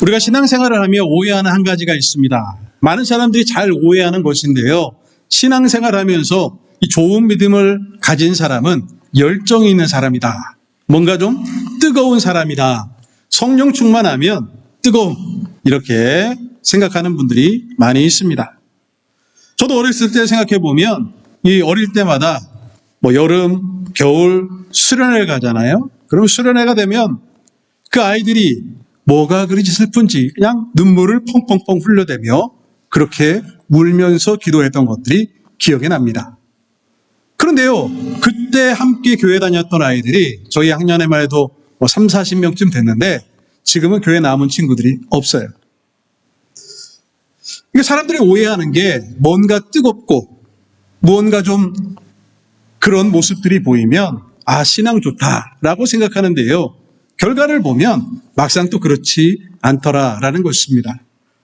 우리가 신앙생활을 하며 오해하는 한 가지가 있습니다. 많은 사람들이 잘 오해하는 것인데요. 신앙생활을 하면서 이 좋은 믿음을 가진 사람은 열정이 있는 사람이다. 뭔가 좀 뜨거운 사람이다. 성령 충만하면 뜨거움. 이렇게 생각하는 분들이 많이 있습니다. 저도 어렸을 때 생각해 보면 이 어릴 때마다 여름, 겨울 수련회를 가잖아요. 그럼 수련회가 되면 그 아이들이 뭐가 그리 슬픈지 그냥 눈물을 펑펑펑 흘려대며 그렇게 울면서 기도했던 것들이 기억에 납니다. 그런데요, 그때 함께 교회 다녔던 아이들이 저희 학년에만 해도 3, 40명쯤 됐는데 지금은 교회 남은 친구들이 없어요. 이게 사람들이 오해하는 게 뭔가 뜨겁고 무언가 좀 그런 모습들이 보이면 신앙 좋다라고 생각하는데요. 결과를 보면 막상 또 그렇지 않더라라는 것입니다.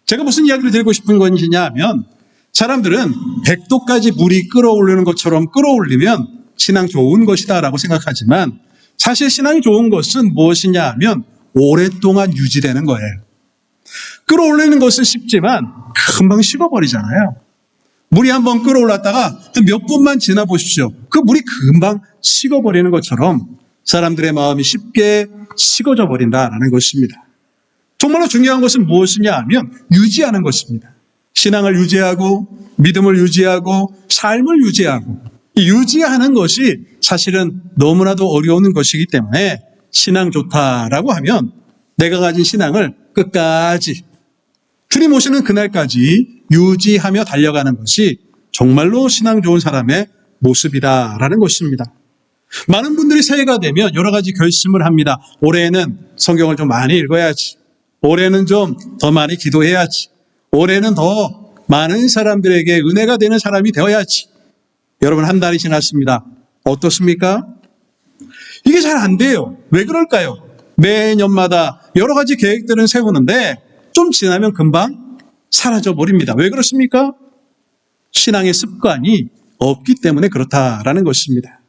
제가 무슨 이야기를 드리고 싶은 것이냐 하면 사람들은 100도까지 물이 끓어오르는 것처럼 끓어올리면 신앙 좋은 것이다라고 생각하지만 사실 신앙이 좋은 것은 무엇이냐 하면 오랫동안 유지되는 거예요. 끓어올리는 것은 쉽지만 금방 식어버리잖아요. 물이 한번 끓어올랐다가 몇 분만 지나 보십시오. 그 물이 금방 식어버리는 것처럼 사람들의 마음이 쉽게 식어져 버린다라는 것입니다. 정말로 중요한 것은 무엇이냐 하면 유지하는 것입니다. 신앙을 유지하고 믿음을 유지하고 삶을 유지하고 이 유지하는 것이 사실은 너무나도 어려운 것이기 때문에 신앙 좋다라고 하면 내가 가진 신앙을 끝까지 주님 오시는 그날까지 유지하며 달려가는 것이 정말로 신앙 좋은 사람의 모습이다라는 것입니다. 많은 분들이 새해가 되면 여러 가지 결심을 합니다. 올해는 성경을 좀 많이 읽어야지. 올해는 좀 더 많이 기도해야지. 올해는 더 많은 사람들에게 은혜가 되는 사람이 되어야지. 여러분, 한 달이 지났습니다. 어떻습니까? 이게 잘 안 돼요. 왜 그럴까요? 매년마다 여러 가지 계획들은 세우는데 좀 지나면 금방 사라져 버립니다. 왜 그렇습니까? 신앙의 습관이 없기 때문에 그렇다라는 것입니다.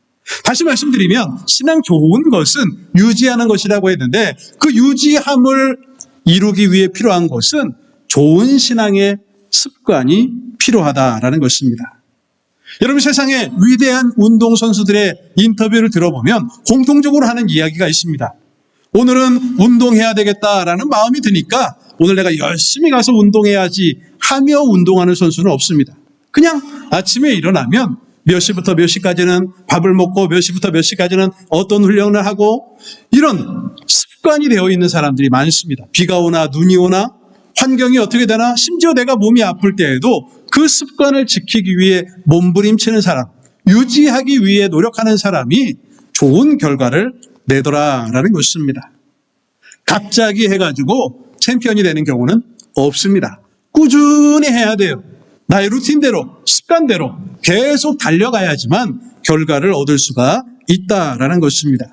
다시 말씀드리면 신앙 좋은 것은 유지하는 것이라고 했는데 그 유지함을 이루기 위해 필요한 것은 좋은 신앙의 습관이 필요하다라는 것입니다. 여러분, 세상에 위대한 운동선수들의 인터뷰를 들어보면 공통적으로 하는 이야기가 있습니다. 오늘은 운동해야 되겠다라는 마음이 드니까 오늘 내가 열심히 가서 운동해야지 하며 운동하는 선수는 없습니다. 그냥 아침에 일어나면 몇 시부터 몇 시까지는 밥을 먹고 몇 시부터 몇 시까지는 어떤 훈련을 하고 이런 습관이 되어 있는 사람들이 많습니다. 비가 오나 눈이 오나 환경이 어떻게 되나 심지어 내가 몸이 아플 때에도 그 습관을 지키기 위해 몸부림치는 사람, 유지하기 위해 노력하는 사람이 좋은 결과를 내더라라는 것입니다. 갑자기 해가지고 챔피언이 되는 경우는 없습니다. 꾸준히 해야 돼요. 나의 루틴대로, 습관대로 계속 달려가야지만 결과를 얻을 수가 있다라는 것입니다.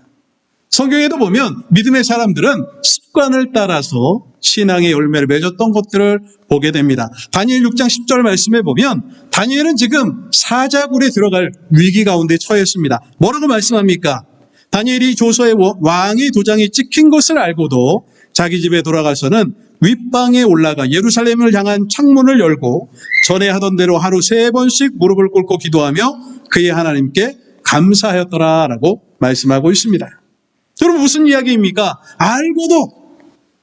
성경에도 보면 믿음의 사람들은 습관을 따라서 신앙의 열매를 맺었던 것들을 보게 됩니다. 다니엘 6장 10절 말씀에 보면 다니엘은 지금 사자굴에 들어갈 위기 가운데 처했습니다. 뭐라고 말씀합니까? 다니엘이 조서에 왕의 도장이 찍힌 것을 알고도 자기 집에 돌아가서는 윗방에 올라가 예루살렘을 향한 창문을 열고 전에 하던 대로 하루 3번씩 무릎을 꿇고 기도하며 그의 하나님께 감사하였더라라고 말씀하고 있습니다. 여러분, 무슨 이야기입니까?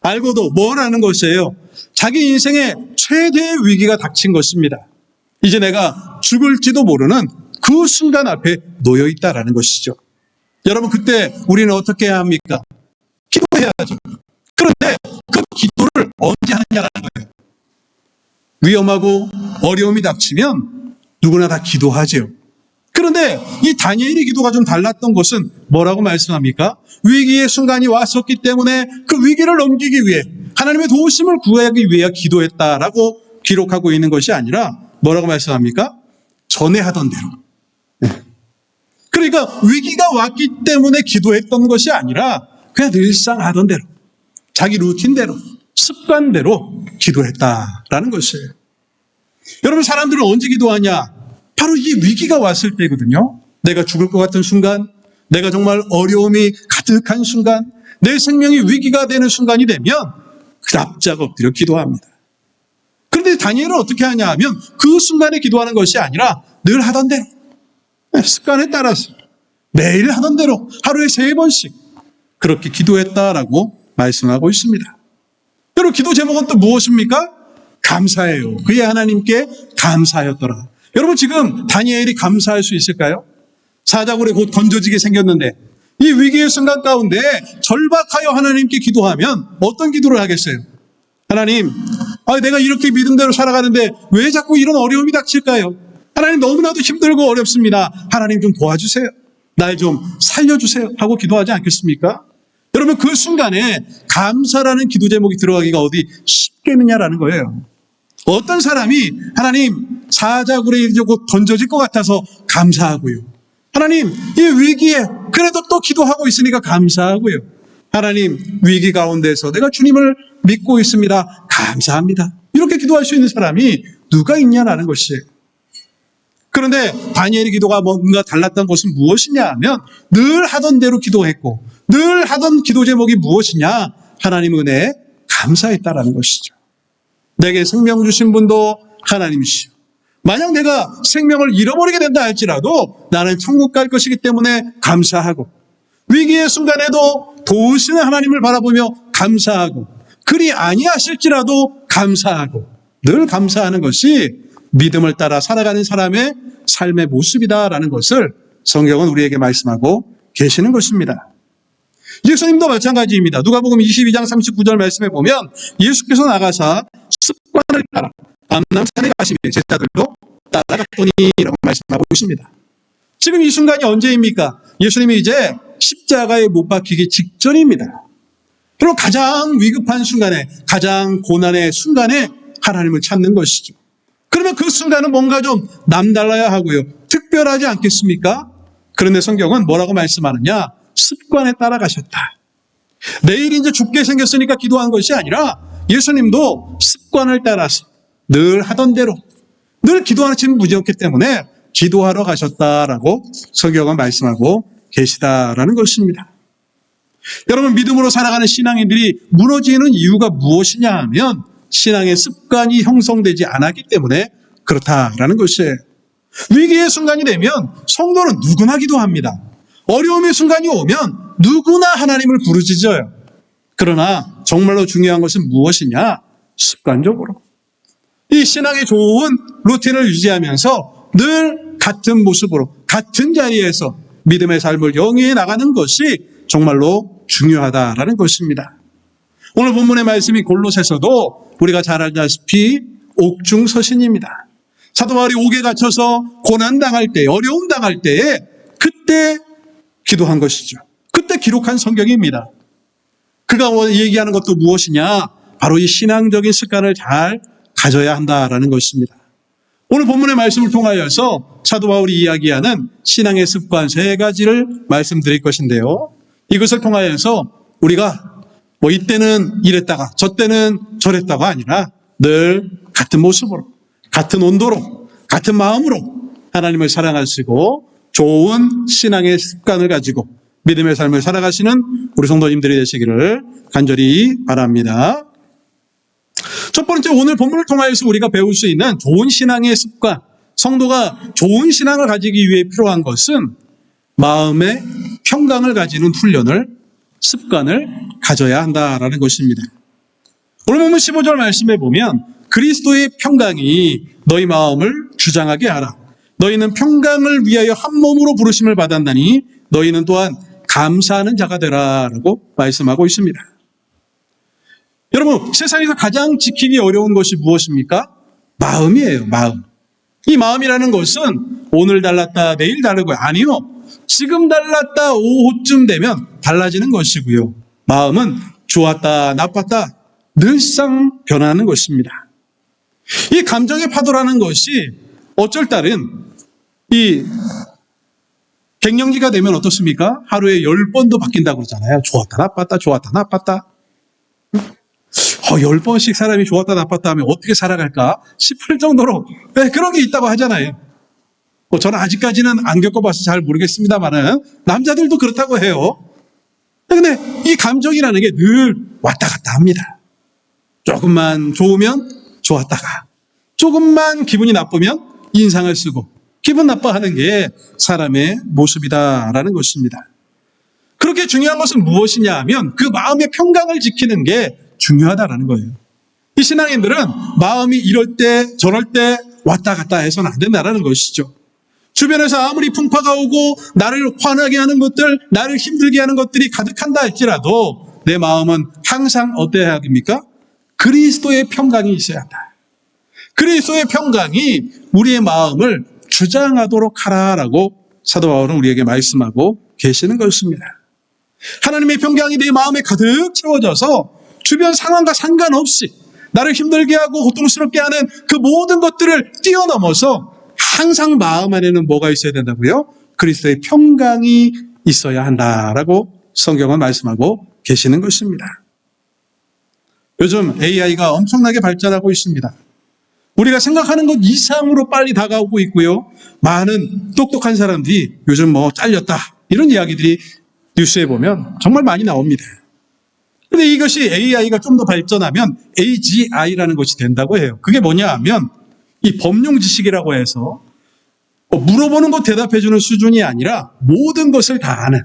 알고도 뭐라는 것이에요? 자기 인생의 최대의 위기가 닥친 것입니다. 이제 내가 죽을지도 모르는 그 순간 앞에 놓여 있다라는 것이죠. 여러분, 그때 우리는 어떻게 해야 합니까? 기도해야죠. 그런데 그 기도를 언제 하느냐라는 거예요. 위험하고 어려움이 닥치면 누구나 다 기도하죠. 그런데 이 다니엘의 기도가 좀 달랐던 것은 뭐라고 말씀합니까? 위기의 순간이 왔었기 때문에 그 위기를 넘기기 위해 하나님의 도우심을 구하기 위해 기도했다라고 기록하고 있는 것이 아니라 뭐라고 말씀합니까? 전에 하던 대로. 그러니까 위기가 왔기 때문에 기도했던 것이 아니라 그냥 늘상 하던 대로 자기 루틴대로 습관대로 기도했다라는 것이에요. 여러분, 사람들은 언제 기도하냐? 바로 이 위기가 왔을 때거든요. 내가 죽을 것 같은 순간, 내가 정말 어려움이 가득한 순간, 내 생명이 위기가 되는 순간이 되면 납작 엎드려 기도합니다. 그런데 다니엘은 어떻게 하냐 하면 그 순간에 기도하는 것이 아니라 늘 하던 대로, 습관에 따라서 매일 하던 대로 하루에 3번씩 그렇게 기도했다라고 말씀하고 있습니다. 여러분, 기도 제목은 또 무엇입니까? 감사예요. 그의 하나님께 감사하였더라. 여러분, 지금 다니엘이 감사할 수 있을까요? 사자굴에 곧 던져지게 생겼는데 이 위기의 순간 가운데 절박하여 하나님께 기도하면 어떤 기도를 하겠어요? 하나님, 내가 이렇게 믿음대로 살아가는데 왜 자꾸 이런 어려움이 닥칠까요? 하나님, 너무나도 힘들고 어렵습니다. 하나님 좀 도와주세요. 날 좀 살려주세요 하고 기도하지 않겠습니까? 여러분, 그 순간에 감사라는 기도 제목이 들어가기가 어디 쉽겠느냐라는 거예요. 어떤 사람이 하나님, 사자굴에 이제 곧 던져질 것 같아서 감사하고요. 하나님, 이 위기에 그래도 또 기도하고 있으니까 감사하고요. 하나님, 위기 가운데서 내가 주님을 믿고 있습니다. 감사합니다. 이렇게 기도할 수 있는 사람이 누가 있냐라는 것이에요. 그런데 다니엘의 기도가 뭔가 달랐던 것은 무엇이냐 하면 늘 하던 대로 기도했고 늘 하던 기도 제목이 무엇이냐? 하나님 은혜에 감사했다라는 것이죠. 내게 생명 주신 분도 하나님이시오. 만약 내가 생명을 잃어버리게 된다 할지라도 나는 천국 갈 것이기 때문에 감사하고 위기의 순간에도 도우시는 하나님을 바라보며 감사하고 그리 아니하실지라도 감사하고 늘 감사하는 것이 믿음을 따라 살아가는 사람의 삶의 모습이다라는 것을 성경은 우리에게 말씀하고 계시는 것입니다. 예수님도 마찬가지입니다. 누가복음 22장 39절 말씀에 보면 예수께서 나가사 습관을 따라 암남산에 가시며 제자들도 따라갔더니 라고 말씀하고 있습니다. 지금 이 순간이 언제입니까? 예수님이 이제 십자가에 못 박히기 직전입니다. 그리고 가장 위급한 순간에, 가장 고난의 순간에 하나님을 찾는 것이죠. 그러면 그 순간은 뭔가 좀 남달라야 하고요. 특별하지 않겠습니까? 그런데 성경은 뭐라고 말씀하느냐? 습관에 따라가셨다. 내일 이제 죽게 생겼으니까 기도한 것이 아니라 예수님도 습관을 따라서 늘 하던 대로 늘 기도하는 ခြင်း 무지였기 때문에 기도하러 가셨다라고 성경은 말씀하고 계시다라는 것입니다. 여러분, 믿음으로 살아가는 신앙인들이 무너지는 이유가 무엇이냐 하면 신앙의 습관이 형성되지 않았기 때문에 그렇다라는 것이에요. 위기의 순간이 되면 성도는 누구나 기도합니다. 어려움의 순간이 오면 누구나 하나님을 부르짖어요. 그러나 정말로 중요한 것은 무엇이냐? 습관적으로 이 신앙의 좋은 루틴을 유지하면서 늘 같은 모습으로 같은 자리에서 믿음의 삶을 영위해 나가는 것이 정말로 중요하다라는 것입니다. 오늘 본문의 말씀이 골로새서도 우리가 잘 알다시피 옥중서신입니다. 사도 바울이 옥에 갇혀서 고난당할 때, 어려움 당할 때에 그때 기도한 것이죠. 그때 기록한 성경입니다. 그가 얘기하는 것도 무엇이냐? 바로 이 신앙적인 습관을 잘 가져야 한다라는 것입니다. 오늘 본문의 말씀을 통하여서 사도 바울이 이야기하는 신앙의 습관 3가지를 말씀드릴 것인데요. 이것을 통하여서 우리가 이때는 이랬다가 저때는 저랬다가 아니라 늘 같은 모습으로, 같은 온도로, 같은 마음으로 하나님을 사랑하시고 좋은 신앙의 습관을 가지고 믿음의 삶을 살아가시는 우리 성도님들이 되시기를 간절히 바랍니다. 첫 번째, 오늘 본문을 통하여서 우리가 배울 수 있는 좋은 신앙의 습관, 성도가 좋은 신앙을 가지기 위해 필요한 것은 마음의 평강을 가지는 훈련을, 습관을 가져야 한다라는 것입니다. 오늘 본문 15절 말씀에 보면 그리스도의 평강이 너희 마음을 주장하게 하라. 너희는 평강을 위하여 한 몸으로 부르심을 받았나니 너희는 또한 감사하는 자가 되라라고 말씀하고 있습니다. 여러분, 세상에서 가장 지키기 어려운 것이 무엇입니까? 마음이에요, 마음. 이 마음이라는 것은 오늘 달랐다 내일 다르고요. 아니요. 지금 달랐다 오후쯤 되면 달라지는 것이고요. 마음은 좋았다 나빴다 늘상 변하는 것입니다. 이 감정의 파도라는 것이 어쩔 때는 이 갱년기가 되면 어떻습니까? 하루에 10번도 바뀐다고 그러잖아요. 좋았다 나빴다 좋았다 나빴다. 10번씩 사람이 좋았다 나빴다 하면 어떻게 살아갈까 싶을 정도로 그런 게 있다고 하잖아요. 저는 아직까지는 안 겪어봐서 잘 모르겠습니다만은 남자들도 그렇다고 해요. 근데 이 감정이라는 게 늘 왔다 갔다 합니다. 조금만 좋으면 좋았다가 조금만 기분이 나쁘면 인상을 쓰고 기분 나빠하는 게 사람의 모습이다라는 것입니다. 그렇게 중요한 것은 무엇이냐 하면 그 마음의 평강을 지키는 게 중요하다라는 거예요. 이 신앙인들은 마음이 이럴 때 저럴 때 왔다 갔다 해서는 안 된다라는 것이죠. 주변에서 아무리 풍파가 오고 나를 화나게 하는 것들, 나를 힘들게 하는 것들이 가득한다 할지라도 내 마음은 항상 어때야 합니까? 그리스도의 평강이 있어야 한다. 그리스도의 평강이 우리의 마음을 주장하도록 하라라고 사도 바울은 우리에게 말씀하고 계시는 것입니다. 하나님의 평강이 내 마음에 가득 채워져서 주변 상황과 상관없이 나를 힘들게 하고 고통스럽게 하는 그 모든 것들을 뛰어넘어서 항상 마음 안에는 뭐가 있어야 된다고요? 그리스도의 평강이 있어야 한다라고 성경은 말씀하고 계시는 것입니다. 요즘 AI가 엄청나게 발전하고 있습니다. 우리가 생각하는 것 이상으로 빨리 다가오고 있고요. 많은 똑똑한 사람들이 요즘 잘렸다 이런 이야기들이 뉴스에 보면 정말 많이 나옵니다. 그런데 이것이 AI가 좀 더 발전하면 AGI라는 것이 된다고 해요. 그게 뭐냐 하면 이 범용 지식이라고 해서 물어보는 것 대답해주는 수준이 아니라 모든 것을 다 아는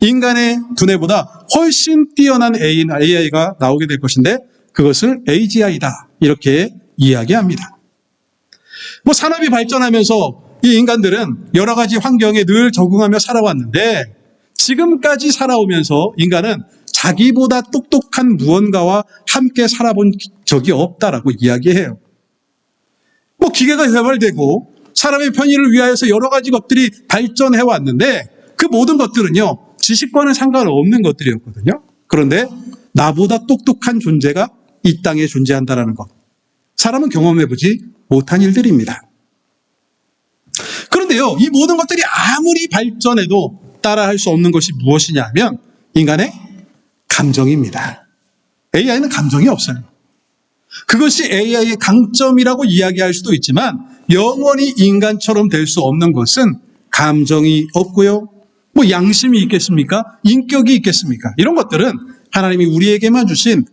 인간의 두뇌보다 훨씬 뛰어난 AI가 나오게 될 것인데 그것을 AGI다 이렇게 이야기합니다. 산업이 발전하면서 이 인간들은 여러 가지 환경에 늘 적응하며 살아왔는데 지금까지 살아오면서 인간은 자기보다 똑똑한 무언가와 함께 살아본 적이 없다라고 이야기해요. 기계가 개발되고 사람의 편의를 위하여서 여러 가지 것들이 발전해 왔는데 그 모든 것들은요, 지식과는 상관없는 것들이었거든요. 그런데 나보다 똑똑한 존재가 이 땅에 존재한다는 것. 사람은 경험해보지 못한 일들입니다. 그런데요, 이 모든 것들이 아무리 발전해도 따라할 수 없는 것이 무엇이냐면 인간의 감정입니다. AI는 감정이 없어요. 그것이 AI의 강점이라고 이야기할 수도 있지만 영원히 인간처럼 될 수 없는 것은 감정이 없고요. 양심이 있겠습니까? 인격이 있겠습니까? 이런 것들은 하나님이 우리에게만 주신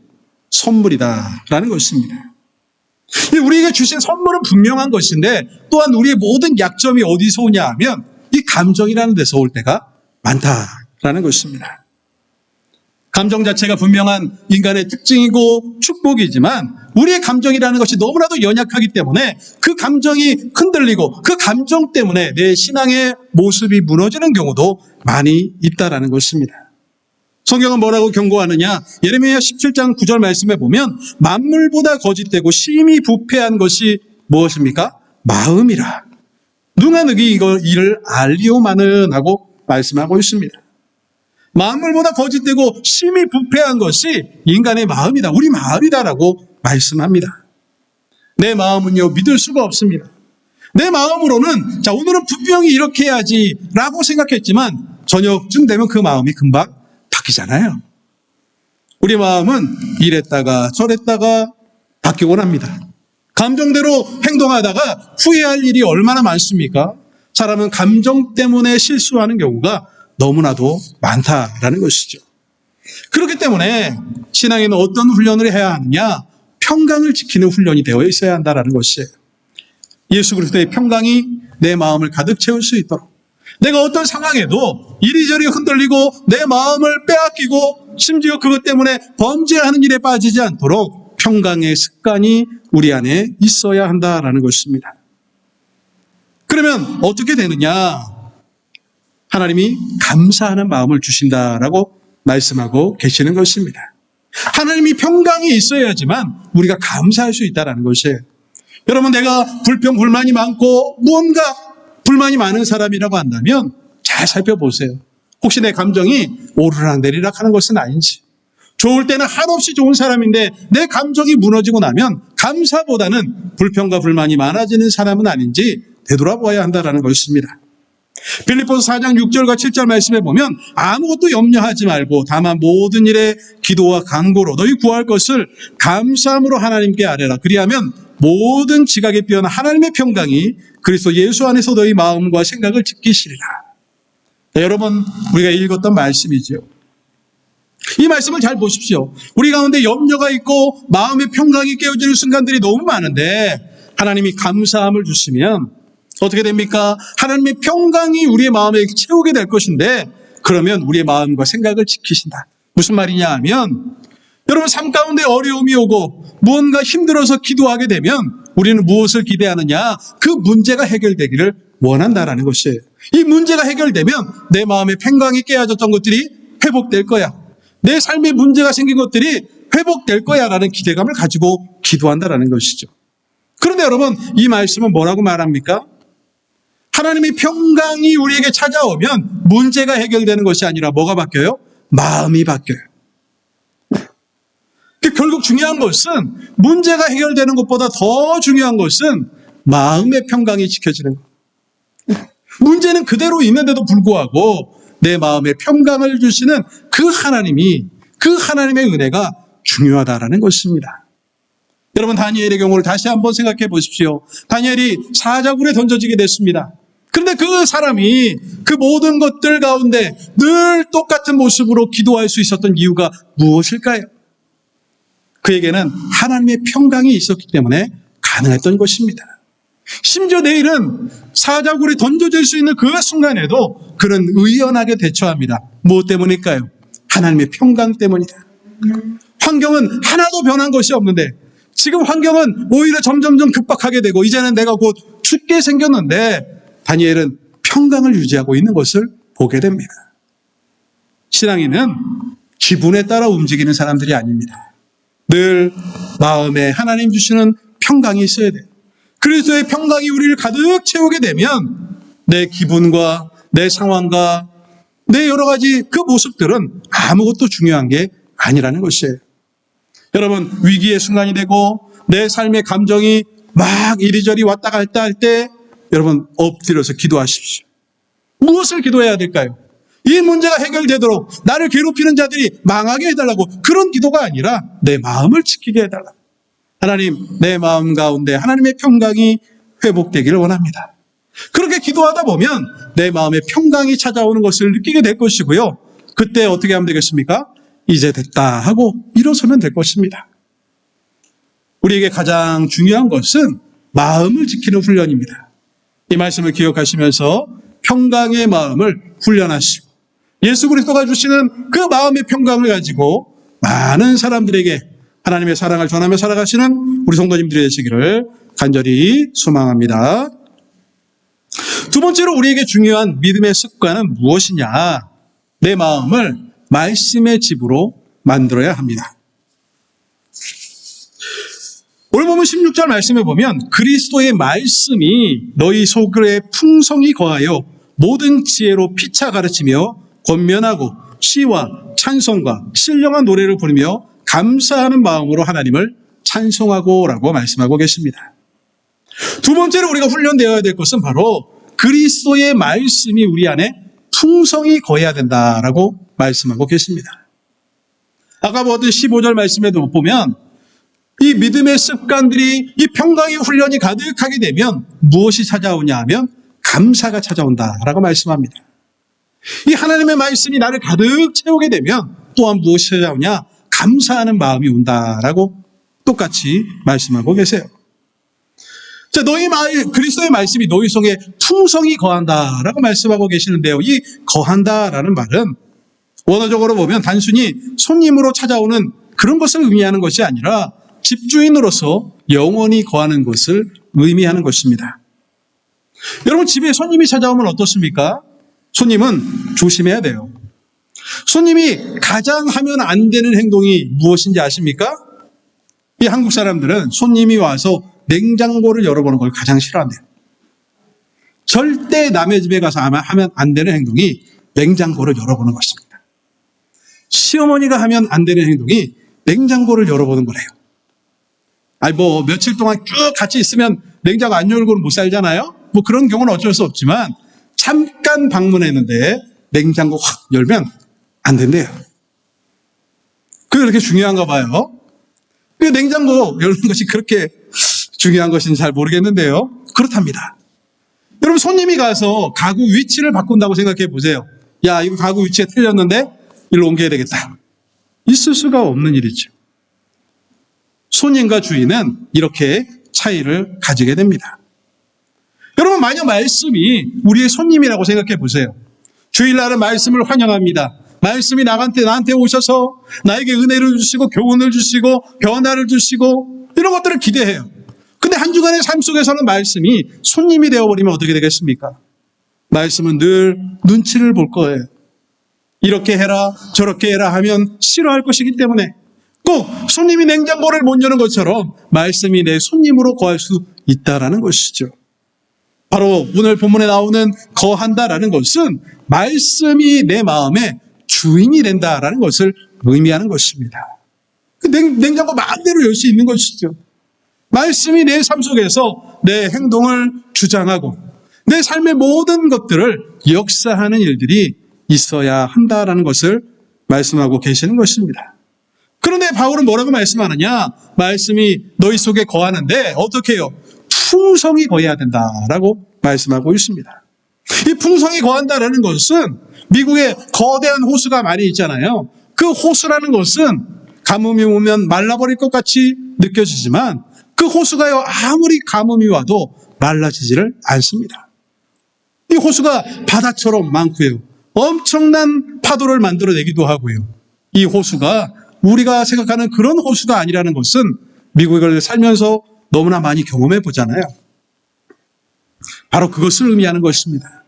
선물이다라는 것입니다. 우리에게 주신 선물은 분명한 것인데 또한 우리의 모든 약점이 어디서 오냐 하면 이 감정이라는 데서 올 때가 많다라는 것입니다. 감정 자체가 분명한 인간의 특징이고 축복이지만 우리의 감정이라는 것이 너무나도 연약하기 때문에 그 감정이 흔들리고 그 감정 때문에 내 신앙의 모습이 무너지는 경우도 많이 있다라는 것입니다. 성경은 뭐라고 경고하느냐? 예레미야 17장 9절 말씀에 보면 만물보다 거짓되고 심히 부패한 것이 무엇입니까? 마음이라. 누가 너희 이를 알리오마는 하고 말씀하고 있습니다. 만물보다 거짓되고 심히 부패한 것이 인간의 마음이다. 우리 마음이다라고 말씀합니다. 내 마음은요, 믿을 수가 없습니다. 내 마음으로는 오늘은 분명히 이렇게 해야지 라고 생각했지만 저녁쯤 되면 그 마음이 금방 바뀌잖아요. 우리 마음은 이랬다가 저랬다가 바뀌곤 합니다. 감정대로 행동하다가 후회할 일이 얼마나 많습니까? 사람은 감정 때문에 실수하는 경우가 너무나도 많다라는 것이죠. 그렇기 때문에 신앙에는 어떤 훈련을 해야 하느냐? 평강을 지키는 훈련이 되어 있어야 한다는 것이에요. 예수 그리스도의 평강이 내 마음을 가득 채울 수 있도록 내가 어떤 상황에도 이리저리 흔들리고 내 마음을 빼앗기고 심지어 그것 때문에 범죄하는 일에 빠지지 않도록 평강의 습관이 우리 안에 있어야 한다라는 것입니다. 그러면 어떻게 되느냐? 하나님이 감사하는 마음을 주신다라고 말씀하고 계시는 것입니다. 하나님이 평강이 있어야지만 우리가 감사할 수 있다는 것이에요. 여러분, 내가 불평불만이 많고 무언가 불만이 많은 사람이라고 한다면 잘 살펴보세요. 혹시 내 감정이 오르락내리락 하는 것은 아닌지, 좋을 때는 한없이 좋은 사람인데 내 감정이 무너지고 나면 감사보다는 불평과 불만이 많아지는 사람은 아닌지 되돌아보아야 한다는 것입니다. 빌립보서 4장 6절과 7절 말씀에 보면 아무것도 염려하지 말고 다만 모든 일에 기도와 간구로 너희 구할 것을 감사함으로 하나님께 아뢰라. 그리하면 모든 지각에 뛰어난 하나님의 평강이 그리스도 예수 안에서 너희 마음과 생각을 지키시리라. 여러분, 우리가 읽었던 말씀이죠. 이 말씀을 잘 보십시오. 우리 가운데 염려가 있고 마음의 평강이 깨어지는 순간들이 너무 많은데 하나님이 감사함을 주시면 어떻게 됩니까? 하나님의 평강이 우리의 마음에 채우게 될 것인데 그러면 우리의 마음과 생각을 지키신다. 무슨 말이냐 하면 여러분 삶 가운데 어려움이 오고 무언가 힘들어서 기도하게 되면 우리는 무엇을 기대하느냐? 그 문제가 해결되기를 원한다라는 것이에요. 이 문제가 해결되면 내 마음의 평강이 깨어졌던 것들이 회복될 거야. 내 삶에 문제가 생긴 것들이 회복될 거야 라는 기대감을 가지고 기도한다라는 것이죠. 그런데 여러분 이 말씀은 뭐라고 말합니까? 하나님의 평강이 우리에게 찾아오면 문제가 해결되는 것이 아니라 뭐가 바뀌어요? 마음이 바뀌어요. 결국 중요한 것은 문제가 해결되는 것보다 더 중요한 것은 마음의 평강이 지켜지는 것. 문제는 그대로 있는데도 불구하고 내 마음에 평강을 주시는 그 하나님의 은혜가 중요하다라는 것입니다. 여러분 다니엘의 경우를 다시 한번 생각해 보십시오. 다니엘이 사자굴에 던져지게 됐습니다. 그런데 그 사람이 그 모든 것들 가운데 늘 똑같은 모습으로 기도할 수 있었던 이유가 무엇일까요? 그에게는 하나님의 평강이 있었기 때문에 가능했던 것입니다. 심지어 내일은 사자굴에 던져질 수 있는 그 순간에도 그는 의연하게 대처합니다. 무엇 때문일까요? 하나님의 평강 때문이다. 환경은 하나도 변한 것이 없는데 지금 환경은 오히려 점점점 급박하게 되고 이제는 내가 곧 죽게 생겼는데 다니엘은 평강을 유지하고 있는 것을 보게 됩니다. 신앙인은 기분에 따라 움직이는 사람들이 아닙니다. 늘 마음에 하나님 주시는 평강이 있어야 돼요. 그리스도의 평강이 우리를 가득 채우게 되면 내 기분과 내 상황과 내 여러 가지 그 모습들은 아무것도 중요한 게 아니라는 것이에요. 여러분 위기의 순간이 되고 내 삶의 감정이 막 이리저리 왔다 갔다 할 때 여러분 엎드려서 기도하십시오. 무엇을 기도해야 될까요? 이 문제가 해결되도록 나를 괴롭히는 자들이 망하게 해달라고 그런 기도가 아니라 내 마음을 지키게 해달라고. 하나님 내 마음 가운데 하나님의 평강이 회복되기를 원합니다. 그렇게 기도하다 보면 내 마음에 평강이 찾아오는 것을 느끼게 될 것이고요. 그때 어떻게 하면 되겠습니까? 이제 됐다 하고 일어서면 될 것입니다. 우리에게 가장 중요한 것은 마음을 지키는 훈련입니다. 이 말씀을 기억하시면서 평강의 마음을 훈련하시고 예수 그리스도가 주시는 그 마음의 평강을 가지고 많은 사람들에게 하나님의 사랑을 전하며 살아가시는 우리 성도님들이 되시기를 간절히 소망합니다. 두 번째로 우리에게 중요한 믿음의 습관은 무엇이냐? 내 마음을 말씀의 집으로 만들어야 합니다. 오늘 보면 16절 말씀에 보면 그리스도의 말씀이 너희 속에 풍성히 거하여 모든 지혜로 피차 가르치며 권면하고 시와 찬송과 신령한 노래를 부르며 감사하는 마음으로 하나님을 찬송하고 라고 말씀하고 계십니다. 두 번째로 우리가 훈련되어야 될 것은 바로 그리스도의 말씀이 우리 안에 풍성히 거해야 된다라고 말씀하고 계십니다. 아까 보았던 15절 말씀에도 보면 이 믿음의 습관들이 이 평강의 훈련이 가득하게 되면 무엇이 찾아오냐 하면 감사가 찾아온다라고 말씀합니다. 이 하나님의 말씀이 나를 가득 채우게 되면 또한 무엇이 찾아오냐? 감사하는 마음이 온다라고 똑같이 말씀하고 계세요. 자, 그리스도의 말씀이 너희 속에 풍성히 거한다라고 말씀하고 계시는데요. 이 거한다라는 말은 원어적으로 보면 단순히 손님으로 찾아오는 그런 것을 의미하는 것이 아니라 집주인으로서 영원히 거하는 것을 의미하는 것입니다. 여러분 집에 손님이 찾아오면 어떻습니까? 손님은 조심해야 돼요. 손님이 가장 하면 안 되는 행동이 무엇인지 아십니까? 이 한국 사람들은 손님이 와서 냉장고를 열어보는 걸 가장 싫어한대요. 절대 남의 집에 가서 하면 안 되는 행동이 냉장고를 열어보는 것입니다. 시어머니가 하면 안 되는 행동이 냉장고를 열어보는 거래요. 며칠 동안 쭉 같이 있으면 냉장고 안 열고는 못 살잖아요? 그런 경우는 어쩔 수 없지만 잠깐 방문했는데 냉장고 확 열면 안 된대요. 그게 그렇게 중요한가 봐요. 그 냉장고 열는 것이 그렇게 중요한 것인지 잘 모르겠는데요. 그렇답니다. 여러분 손님이 가서 가구 위치를 바꾼다고 생각해 보세요. 야, 이거 가구 위치가 틀렸는데 일로 옮겨야 되겠다. 있을 수가 없는 일이죠. 손님과 주인은 이렇게 차이를 가지게 됩니다. 여러분, 만약 말씀이 우리의 손님이라고 생각해 보세요. 주일날은 말씀을 환영합니다. 말씀이 나한테 오셔서 나에게 은혜를 주시고 교훈을 주시고 변화를 주시고 이런 것들을 기대해요. 근데 한 주간의 삶 속에서는 말씀이 손님이 되어버리면 어떻게 되겠습니까? 말씀은 늘 눈치를 볼 거예요. 이렇게 해라 저렇게 해라 하면 싫어할 것이기 때문에 꼭 손님이 냉장고를 못 여는 것처럼 말씀이 내 손님으로 거할 수 있다라는 것이죠. 바로 오늘 본문에 나오는 거한다라는 것은 말씀이 내 마음의 주인이 된다라는 것을 의미하는 것입니다. 그 냉장고 마음대로 열 수 있는 것이죠. 말씀이 내 삶 속에서 내 행동을 주장하고 내 삶의 모든 것들을 역사하는 일들이 있어야 한다라는 것을 말씀하고 계시는 것입니다. 그런데 바울은 뭐라고 말씀하느냐? 말씀이 너희 속에 거하는데 어떻게 해요? 풍성이 거해야 된다라고 말씀하고 있습니다. 이 풍성이 거한다라는 것은 미국에 거대한 호수가 많이 있잖아요. 그 호수라는 것은 가뭄이 오면 말라버릴 것 같이 느껴지지만 그 호수가요, 아무리 가뭄이 와도 말라지지를 않습니다. 이 호수가 바다처럼 많고요. 엄청난 파도를 만들어내기도 하고요. 이 호수가 우리가 생각하는 그런 호수가 아니라는 것은 미국을 살면서 너무나 많이 경험해 보잖아요. 바로 그것을 의미하는 것입니다.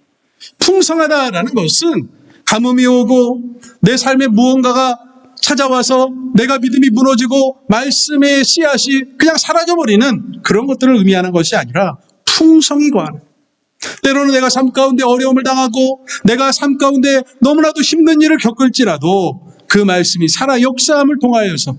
풍성하다라는 것은 가뭄이 오고 내 삶에 무언가가 찾아와서 내가 믿음이 무너지고 말씀의 씨앗이 그냥 사라져버리는 그런 것들을 의미하는 것이 아니라 풍성이 거하는, 때로는 내가 삶 가운데 어려움을 당하고 내가 삶 가운데 너무나도 힘든 일을 겪을지라도 그 말씀이 살아 역사함을 통하여서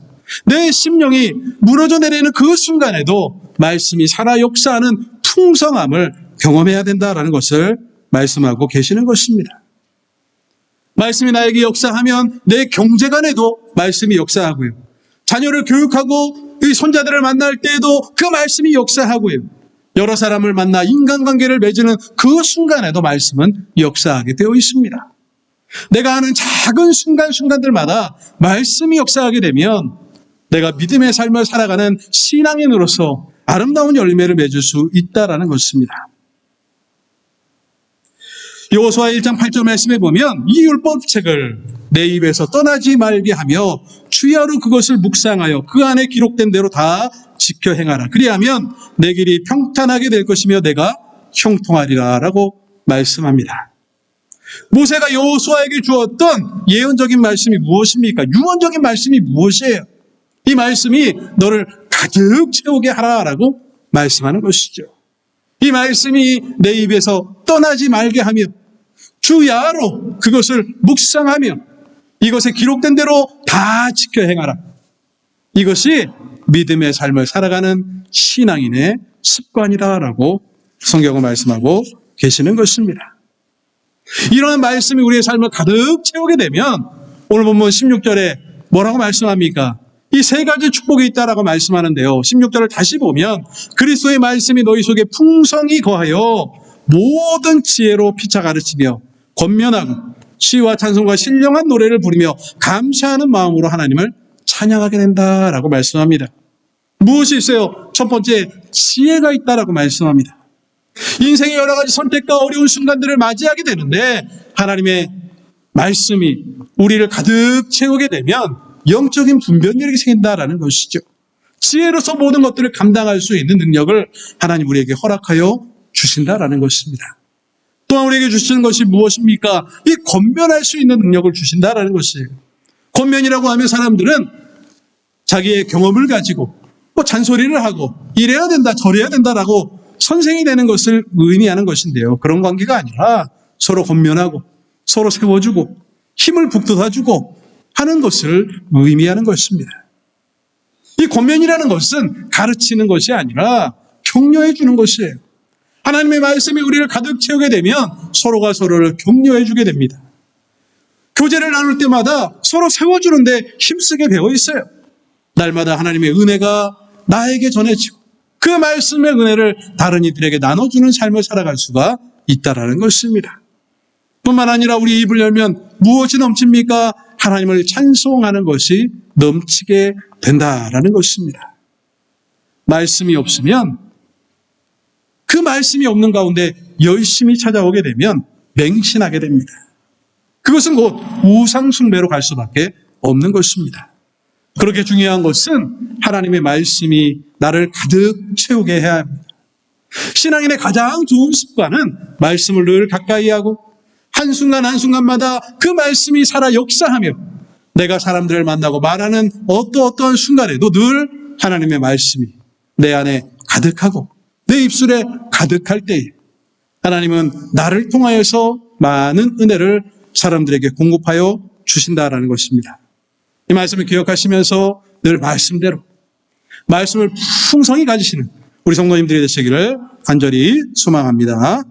내 심령이 무너져 내리는 그 순간에도 말씀이 살아 역사하는 풍성함을 경험해야 된다라는 것을 말씀하고 계시는 것입니다. 말씀이 나에게 역사하면 내 경제관에도 말씀이 역사하고요. 자녀를 교육하고 이 손자들을 만날 때에도 그 말씀이 역사하고요. 여러 사람을 만나 인간관계를 맺는 그 순간에도 말씀은 역사하게 되어 있습니다. 내가 하는 작은 순간순간들마다 말씀이 역사하게 되면 내가 믿음의 삶을 살아가는 신앙인으로서 아름다운 열매를 맺을 수 있다라는 것입니다. 여호수아 1장 8절 말씀에 보면 이 율법책을 내 입에서 떠나지 말게 하며 주야로 그것을 묵상하여 그 안에 기록된 대로 다 지켜 행하라. 그리하면 내 길이 평탄하게 될 것이며 내가 형통하리라 라고 말씀합니다. 모세가 여호수아에게 주었던 예언적인 말씀이 무엇입니까? 유언적인 말씀이 무엇이에요? 이 말씀이 너를 가득 채우게 하라라고 말씀하는 것이죠. 이 말씀이 내 입에서 떠나지 말게 하며 주야로 그것을 묵상하며 이것에 기록된 대로 다 지켜 행하라. 이것이 믿음의 삶을 살아가는 신앙인의 습관이다라고 성경은 말씀하고 계시는 것입니다. 이러한 말씀이 우리의 삶을 가득 채우게 되면 오늘 본문 16절에 뭐라고 말씀합니까? 이 세 가지 축복이 있다라고 말씀하는데요. 16절을 다시 보면 그리스도의 말씀이 너희 속에 풍성히 거하여 모든 지혜로 피차 가르치며 권면하고 시와 찬송과 신령한 노래를 부르며 감사하는 마음으로 하나님을 찬양하게 된다라고 말씀합니다. 무엇이 있어요? 첫 번째, 지혜가 있다라고 말씀합니다. 인생의 여러 가지 선택과 어려운 순간들을 맞이하게 되는데 하나님의 말씀이 우리를 가득 채우게 되면 영적인 분별력이 생긴다라는 것이죠. 지혜로서 모든 것들을 감당할 수 있는 능력을 하나님 우리에게 허락하여 주신다라는 것입니다. 또한 우리에게 주시는 것이 무엇입니까? 이 권면할 수 있는 능력을 주신다라는 것이에요. 권면이라고 하면 사람들은 자기의 경험을 가지고 잔소리를 하고 이래야 된다 저래야 된다라고 선생이 되는 것을 의미하는 것인데요. 그런 관계가 아니라 서로 권면하고 서로 세워주고 힘을 북돋아주고 하는 것을 의미하는 것입니다. 이 권면이라는 것은 가르치는 것이 아니라 격려해 주는 것이에요. 하나님의 말씀이 우리를 가득 채우게 되면 서로가 서로를 격려해 주게 됩니다. 교제를 나눌 때마다 서로 세워주는데 힘쓰게 되어 있어요. 날마다 하나님의 은혜가 나에게 전해지고 그 말씀의 은혜를 다른 이들에게 나눠주는 삶을 살아갈 수가 있다라는 것입니다. 뿐만 아니라 우리 입을 열면 무엇이 넘칩니까? 하나님을 찬송하는 것이 넘치게 된다라는 것입니다. 말씀이 없으면 그 말씀이 없는 가운데 열심히 찾아오게 되면 맹신하게 됩니다. 그것은 곧 우상숭배로 갈 수밖에 없는 것입니다. 그렇게 중요한 것은 하나님의 말씀이 나를 가득 채우게 해야 합니다. 신앙인의 가장 좋은 습관은 말씀을 늘 가까이 하고 한순간 한순간마다 그 말씀이 살아 역사하며 내가 사람들을 만나고 말하는 어떠한 순간에도 늘 하나님의 말씀이 내 안에 가득하고 내 입술에 가득할 때에 하나님은 나를 통하여서 많은 은혜를 사람들에게 공급하여 주신다라는 것입니다. 이 말씀을 기억하시면서 늘 말씀대로 말씀을 풍성히 가지시는 우리 성도님들이 되시기를 간절히 소망합니다.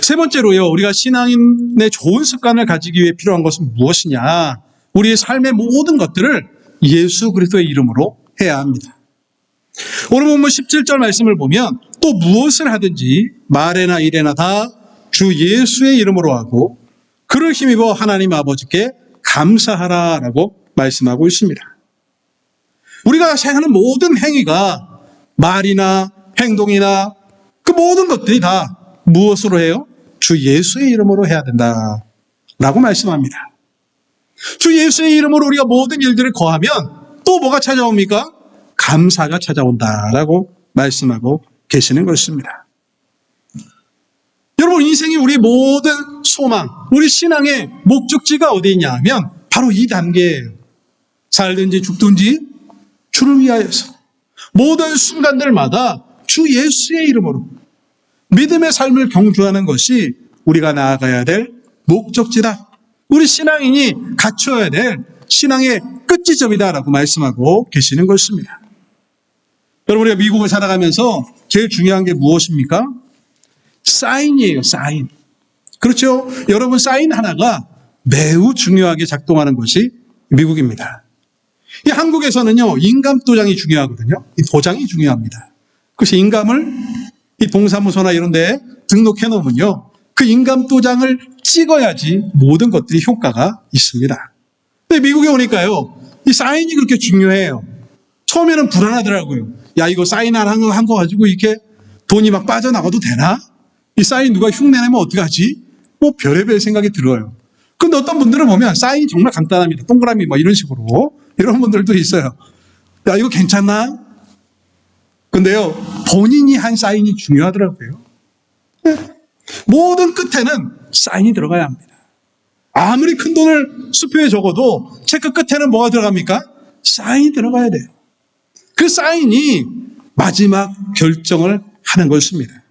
세 번째로요, 우리가 신앙인의 좋은 습관을 가지기 위해 필요한 것은 무엇이냐? 우리의 삶의 모든 것들을 예수 그리스도의 이름으로 해야 합니다. 오늘 본문 17절 말씀을 보면 또 무엇을 하든지 말에나 일에나 다 주 예수의 이름으로 하고 그를 힘입어 하나님 아버지께 감사하라라고 말씀하고 있습니다. 우리가 하는 모든 행위가 말이나 행동이나 그 모든 것들이 다 무엇으로 해요? 주 예수의 이름으로 해야 된다라고 말씀합니다. 주 예수의 이름으로 우리가 모든 일들을 거하면 또 뭐가 찾아옵니까? 감사가 찾아온다라고 말씀하고 계시는 것입니다. 여러분, 인생이 우리 모든 소망, 우리 신앙의 목적지가 어디 있냐 하면 바로 이 단계예요. 살든지 죽든지 주를 위하여서 모든 순간들마다 주 예수의 이름으로 믿음의 삶을 경주하는 것이 우리가 나아가야 될 목적지다. 우리 신앙인이 갖춰야 될 신앙의 끝지점이다라고 말씀하고 계시는 것입니다. 여러분, 우리가 미국을 살아가면서 제일 중요한 게 무엇입니까? 사인이에요, 사인. 그렇죠? 여러분, 사인 하나가 매우 중요하게 작동하는 것이 미국입니다. 이 한국에서는요, 인감 도장이 중요하거든요. 이 도장이 중요합니다. 그래서 인감을 이 동사무소나 이런 데 등록해 놓으면요, 그 인감 도장을 찍어야지 모든 것들이 효과가 있습니다. 근데 미국에 오니까요, 이 사인이 그렇게 중요해요. 처음에는 불안하더라고요. 야, 이거 사인 안 한 거 가지고 이렇게 돈이 막 빠져나가도 되나? 이 사인 누가 흉내내면 어떡하지? 뭐 별의별 생각이 들어요. 근데 어떤 분들은 보면 사인이 정말 간단합니다. 동그라미 뭐 이런 식으로. 이런 분들도 있어요. 야, 이거 괜찮나? 근데요, 본인이 한 사인이 중요하더라고요. 네. 모든 끝에는 사인이 들어가야 합니다. 아무리 큰 돈을 수표에 적어도 체크 끝에는 뭐가 들어갑니까? 사인이 들어가야 돼요. 그 사인이 마지막 결정을 하는 것입니다.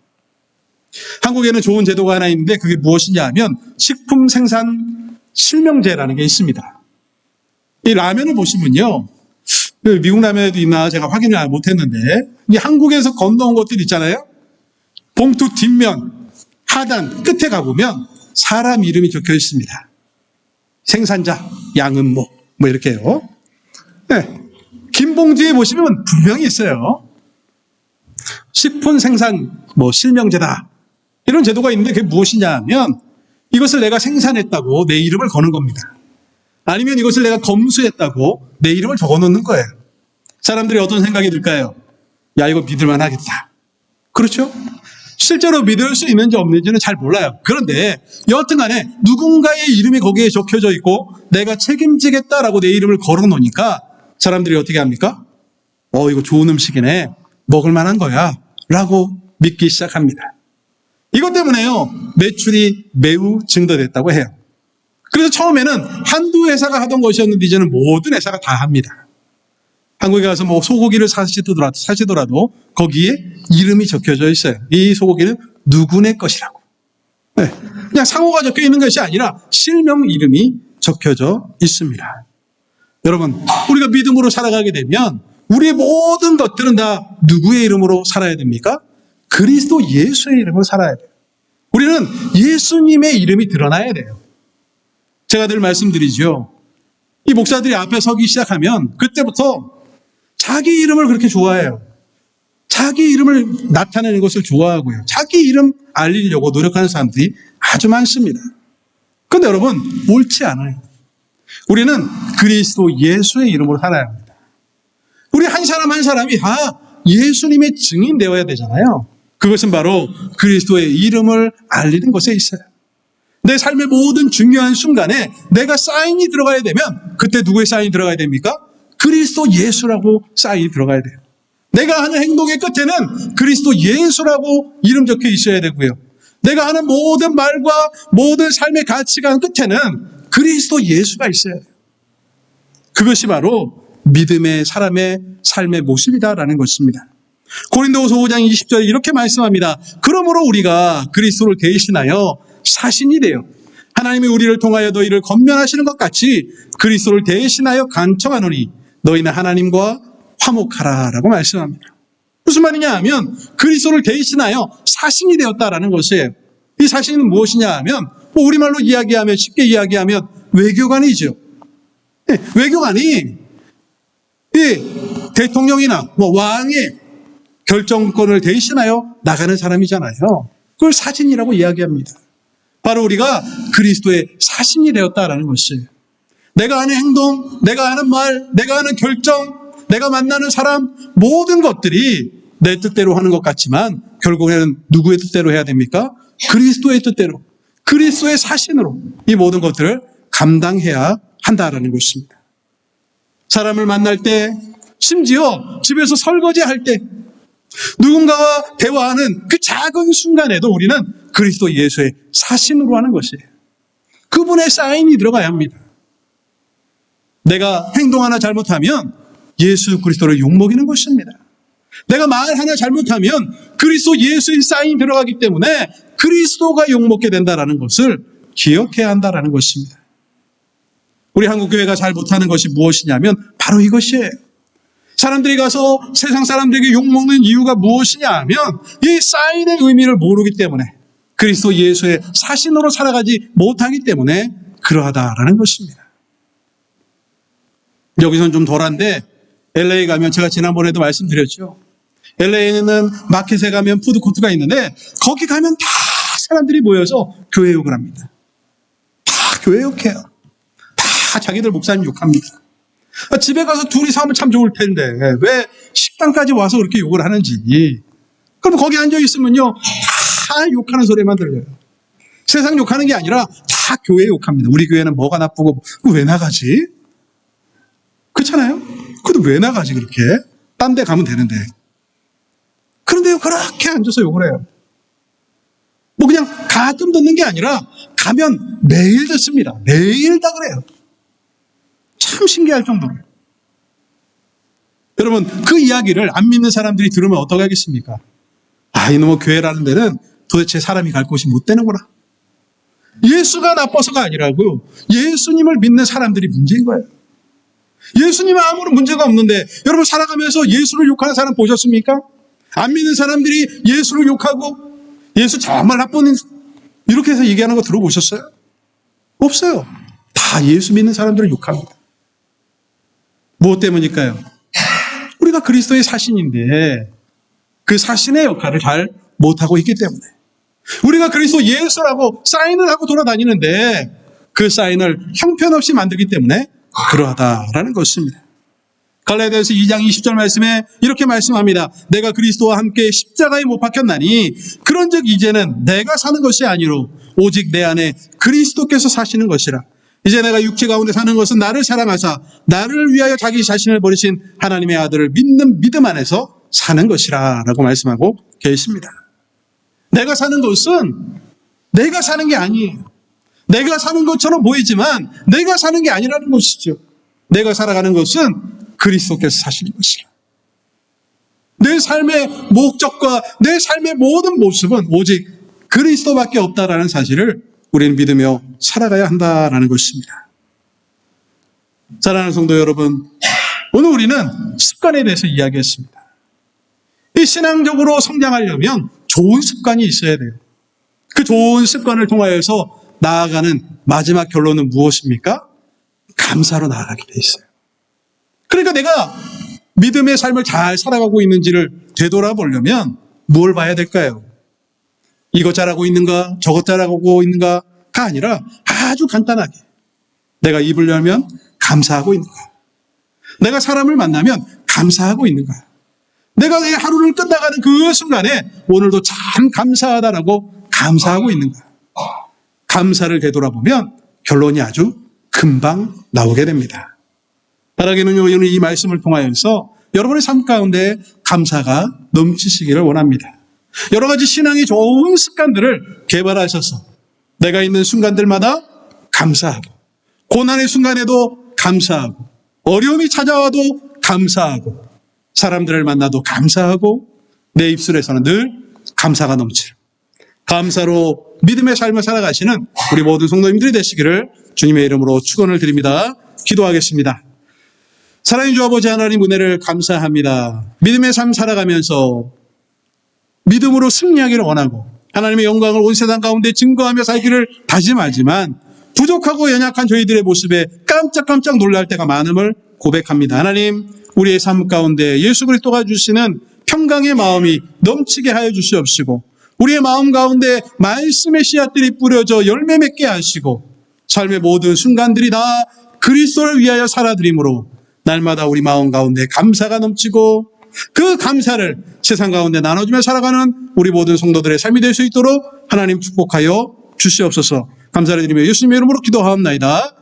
한국에는 좋은 제도가 하나 있는데 그게 무엇이냐 하면 식품 생산 실명제라는 게 있습니다. 이 라면을 보시면요, 미국 라면에도 있나 제가 확인을 못했는데 이 한국에서 건너온 것들 있잖아요. 봉투 뒷면 하단 끝에 가보면 사람 이름이 적혀 있습니다. 생산자 양은모 뭐 이렇게요. 네. 김봉지에 보시면 분명히 있어요. 식품 생산 실명제다. 이런 제도가 있는데 그게 무엇이냐 하면 이것을 내가 생산했다고 내 이름을 거는 겁니다. 아니면 이것을 내가 검수했다고 내 이름을 적어놓는 거예요. 사람들이 어떤 생각이 들까요? 야, 이거 믿을만 하겠다. 그렇죠? 실제로 믿을 수 있는지 없는지는 잘 몰라요. 그런데 여하튼 간에 누군가의 이름이 거기에 적혀져 있고 내가 책임지겠다라고 내 이름을 걸어놓으니까 사람들이 어떻게 합니까? 이거 좋은 음식이네. 먹을 만한 거야. 라고 믿기 시작합니다. 이것 때문에요, 매출이 매우 증가됐다고 해요. 그래서 처음에는 한두 회사가 하던 것이었는데 이제는 모든 회사가 다 합니다. 한국에 가서 소고기를 사시더라도 거기에 이름이 적혀져 있어요. 이 소고기는 누구네 것이라고. 네. 그냥 상호가 적혀 있는 것이 아니라 실명 이름이 적혀져 있습니다. 여러분, 우리가 믿음으로 살아가게 되면 우리의 모든 것들은 다 누구의 이름으로 살아야 됩니까? 그리스도 예수의 이름으로 살아야 돼요. 우리는 예수님의 이름이 드러나야 돼요. 제가 늘 말씀드리죠. 이 목사들이 앞에 서기 시작하면 그때부터 자기 이름을 그렇게 좋아해요. 자기 이름을 나타내는 것을 좋아하고요. 자기 이름 알리려고 노력하는 사람들이 아주 많습니다. 그런데 여러분, 옳지 않아요. 우리는 그리스도 예수의 이름으로 살아야 합니다. 우리 한 사람 한 사람이 다 예수님의 증인 되어야 되잖아요. 그것은 바로 그리스도의 이름을 알리는 것에 있어요. 내 삶의 모든 중요한 순간에 내가 사인이 들어가야 되면 그때 누구의 사인이 들어가야 됩니까? 그리스도 예수라고 사인이 들어가야 돼요. 내가 하는 행동의 끝에는 그리스도 예수라고 이름 적혀 있어야 되고요. 내가 하는 모든 말과 모든 삶의 가치관 끝에는 그리스도 예수가 있어야 돼요. 그것이 바로 믿음의 사람의 삶의 모습이다라는 것입니다. 고린도후서 5장 20절에 이렇게 말씀합니다. 그러므로 우리가 그리스도를 대신하여 사신이 되어 하나님이 우리를 통하여 너희를 권면하시는 것 같이 그리스도를 대신하여 간청하노니 너희는 하나님과 화목하라라고 말씀합니다. 무슨 말이냐 하면 그리스도를 대신하여 사신이 되었다라는 것이에요. 이 사신은 무엇이냐 하면 우리말로 이야기하면 쉽게 이야기하면 외교관이죠. 외교관이 대통령이나 왕의 결정권을 대신하여 나가는 사람이잖아요. 그걸 사신이라고 이야기합니다. 바로 우리가 그리스도의 사신이 되었다라는 것이에요. 내가 하는 행동, 내가 하는 말, 내가 하는 결정, 내가 만나는 사람 모든 것들이 내 뜻대로 하는 것 같지만 결국에는 누구의 뜻대로 해야 됩니까? 그리스도의 뜻대로, 그리스도의 사신으로 이 모든 것들을 감당해야 한다라는 것입니다. 사람을 만날 때, 심지어 집에서 설거지할 때, 누군가와 대화하는 그 작은 순간에도 우리는 그리스도 예수의 사신으로 하는 것이에요. 그분의 사인이 들어가야 합니다. 내가 행동 하나 잘못하면 예수 그리스도를 욕먹이는 것입니다. 내가 말 하나 잘못하면 그리스도 예수의 사인이 들어가기 때문에 그리스도가 욕먹게 된다는 것을 기억해야 한다는 것입니다. 우리 한국교회가 잘 못하는 것이 무엇이냐면 바로 이것이에요. 사람들이 가서 세상 사람들에게 욕먹는 이유가 무엇이냐 하면 이 사인의 의미를 모르기 때문에 그리스도 예수의 사신으로 살아가지 못하기 때문에 그러하다라는 것입니다. 여기서는 좀 덜한데 LA 가면 제가 지난번에도 말씀드렸죠. LA에는 마켓에 가면 푸드코트가 있는데 거기 가면 다 사람들이 모여서 교회 욕을 합니다. 다 교회 욕해요. 다 자기들 목사님 욕합니다. 집에 가서 둘이서 하면 참 좋을 텐데 왜 식당까지 와서 그렇게 욕을 하는지. 그럼 거기 앉아있으면요 다 욕하는 소리만 들려요. 세상 욕하는 게 아니라 다 교회 욕합니다. 우리 교회는 뭐가 나쁘고 왜 나가지? 그렇잖아요? 그래도 왜 나가지 그렇게? 딴 데 가면 되는데. 그런데요 그렇게 앉아서 욕을 해요. 뭐 그냥 가끔 듣는 게 아니라 가면 매일 듣습니다. 매일 다 그래요. 참 신기할 정도로. 여러분 그 이야기를 안 믿는 사람들이 들으면 어떻게 하겠습니까? 아 이놈의 교회라는 데는 도대체 사람이 갈 곳이 못 되는구나. 예수가 나빠서가 아니라고 예수님을 믿는 사람들이 문제인 거예요. 예수님은 아무런 문제가 없는데 여러분 살아가면서 예수를 욕하는 사람 보셨습니까? 안 믿는 사람들이 예수를 욕하고 예수 정말 나쁜 이렇게 해서 얘기하는 거 들어보셨어요? 없어요. 다 예수 믿는 사람들을 욕합니다. 무엇 때문일까요? 우리가 그리스도의 사신인데 그 사신의 역할을 잘 못하고 있기 때문에 우리가 그리스도 예수라고 사인을 하고 돌아다니는데 그 사인을 형편없이 만들기 때문에 그러하다라는 것입니다. 갈라디아서 2장 20절 말씀에 이렇게 말씀합니다. 내가 그리스도와 함께 십자가에 못 박혔나니 그런즉 이제는 내가 사는 것이 아니로 오직 내 안에 그리스도께서 사시는 것이라. 이제 내가 육체 가운데 사는 것은 나를 사랑하사 나를 위하여 자기 자신을 버리신 하나님의 아들을 믿는 믿음 안에서 사는 것이라 라고 말씀하고 계십니다. 내가 사는 것은 내가 사는 게 아니에요. 내가 사는 것처럼 보이지만 내가 사는 게 아니라는 것이죠. 내가 살아가는 것은 그리스도께서 사시는 것이라. 내 삶의 목적과 내 삶의 모든 모습은 오직 그리스도밖에 없다라는 사실을 우리는 믿으며 살아가야 한다라는 것입니다. 사랑하는 성도 여러분, 오늘 우리는 습관에 대해서 이야기했습니다. 이 신앙적으로 성장하려면 좋은 습관이 있어야 돼요. 그 좋은 습관을 통하여서 나아가는 마지막 결론은 무엇입니까? 감사로 나아가게 돼 있어요. 그러니까 내가 믿음의 삶을 잘 살아가고 있는지를 되돌아보려면 무엇을 봐야 될까요? 이것 잘하고 있는가, 저것 잘하고 있는가가 아니라 아주 간단하게 내가 입을 열면 감사하고 있는가? 내가 사람을 만나면 감사하고 있는가? 내가 내 하루를 끝나가는 그 순간에 오늘도 참 감사하다라고 감사하고 있는가? 감사를 되돌아보면 결론이 아주 금방 나오게 됩니다. 바라기는요, 오늘 이 말씀을 통하여서 여러분의 삶 가운데 감사가 넘치시기를 원합니다. 여러 가지 신앙이 좋은 습관들을 개발하셔서 내가 있는 순간들마다 감사하고, 고난의 순간에도 감사하고, 어려움이 찾아와도 감사하고, 사람들을 만나도 감사하고, 내 입술에서는 늘 감사가 넘치는, 감사로 믿음의 삶을 살아가시는 우리 모든 성도님들이 되시기를 주님의 이름으로 축원을 드립니다. 기도하겠습니다. 사랑의 주 아버지 하나님, 은혜를 감사합니다. 믿음의 삶 살아가면서 믿음으로 승리하기를 원하고 하나님의 영광을 온 세상 가운데 증거하며 살기를 다짐하지만 부족하고 연약한 저희들의 모습에 깜짝깜짝 놀랄 때가 많음을 고백합니다. 하나님, 우리의 삶 가운데 예수 그리스도가 주시는 평강의 마음이 넘치게 하여 주시옵시고, 우리의 마음 가운데 말씀의 씨앗들이 뿌려져 열매 맺게 하시고, 삶의 모든 순간들이 다 그리스도를 위하여 살아드림으로 날마다 우리 마음 가운데 감사가 넘치고, 그 감사를 세상 가운데 나눠주며 살아가는 우리 모든 성도들의 삶이 될 수 있도록 하나님 축복하여 주시옵소서. 감사를 드리며 예수님의 이름으로 기도하옵나이다.